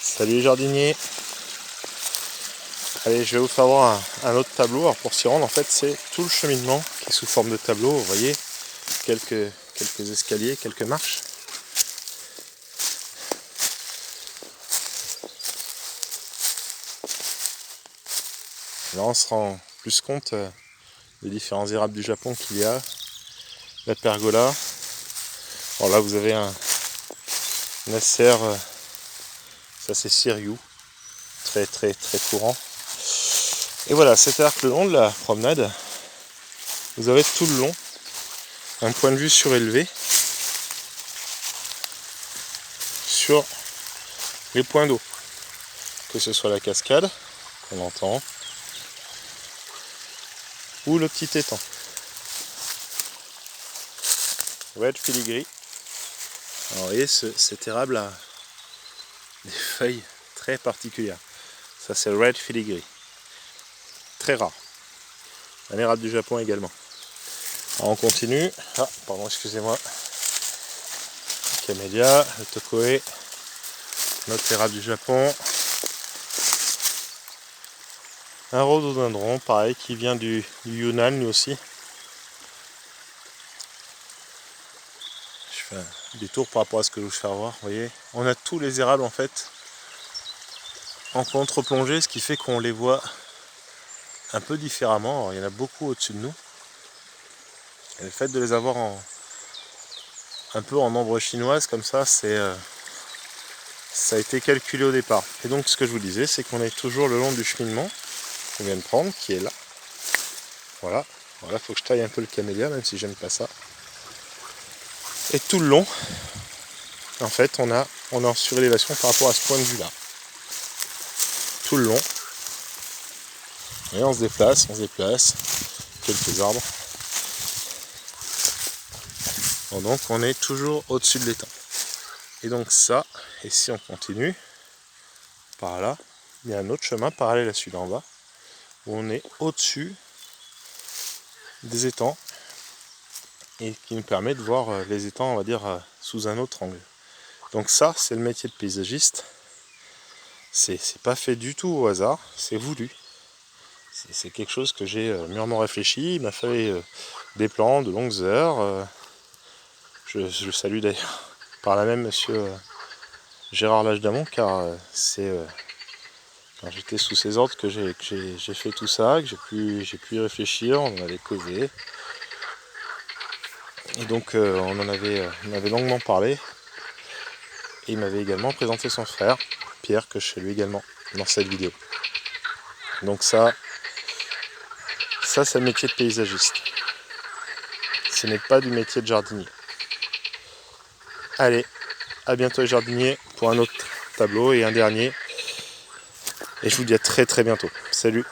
Salut les jardiniers. Allez, je vais vous faire voir un autre tableau. Alors pour s'y rendre, en fait, c'est tout le cheminement qui est sous forme de tableau. Vous voyez, quelques escaliers, quelques marches. Là, on se rend plus compte des différents érables du Japon qu'il y a. La pergola. Alors là, vous avez un acer, ça c'est Siryu, très courant. Et voilà, c'est-à-dire que le long de la promenade, vous avez tout le long un point de vue surélevé sur les points d'eau, que ce soit la cascade qu'on entend ou le petit étang. Red filigree. Alors vous voyez, cet érable a des feuilles très particulières. Ça c'est le Red filigree. Très rare. Un érable du Japon également. Alors on continue. Ah, pardon, excusez-moi. Camélia, le tokoe, notre érable du Japon. Un rhododendron, pareil, qui vient du Yunnan lui aussi. Je fais un détour par rapport à ce que je vais vous faire voir. Vous voyez, on a tous les érables en fait en contre-plongée, ce qui fait qu'on les voit un peu différemment. Alors, il y en a beaucoup au-dessus de nous. Et le fait de les avoir un peu en ombre chinoise comme ça, ça a été calculé au départ. Et donc ce que je vous disais, c'est qu'on est toujours le long du cheminement qu'on vient de prendre, qui est là. Voilà, voilà, faut que je taille un peu le camélia, même si j'aime pas ça. Et tout le long, en fait, on est en surélévation par rapport à ce point de vue-là. Tout le long. Et on se déplace, quelques arbres. Bon, donc on est toujours au-dessus de l'étang. Et donc ça, et si on continue, par là, il y a un autre chemin parallèle à celui d'en bas, où on est au-dessus des étangs, et qui nous permet de voir les étangs, on va dire, sous un autre angle. Donc ça, c'est le métier de paysagiste. C'est pas fait du tout au hasard, c'est voulu. C'est quelque chose que j'ai mûrement réfléchi. Il m'a fallu des plans, de longues heures. Je salue d'ailleurs par là même monsieur Gérard Lagedamont, car c'est quand j'étais sous ses ordres que j'ai fait tout ça, que j'ai pu y réfléchir, on en avait causé. Et donc on en avait longuement parlé. Et il m'avait également présenté son frère, Pierre, que je salue également dans cette vidéo. Donc ça c'est le métier de paysagiste. Ce n'est pas du métier de jardinier. Allez, à bientôt les jardiniers pour un autre tableau et un dernier. Et je vous dis à très bientôt. Salut!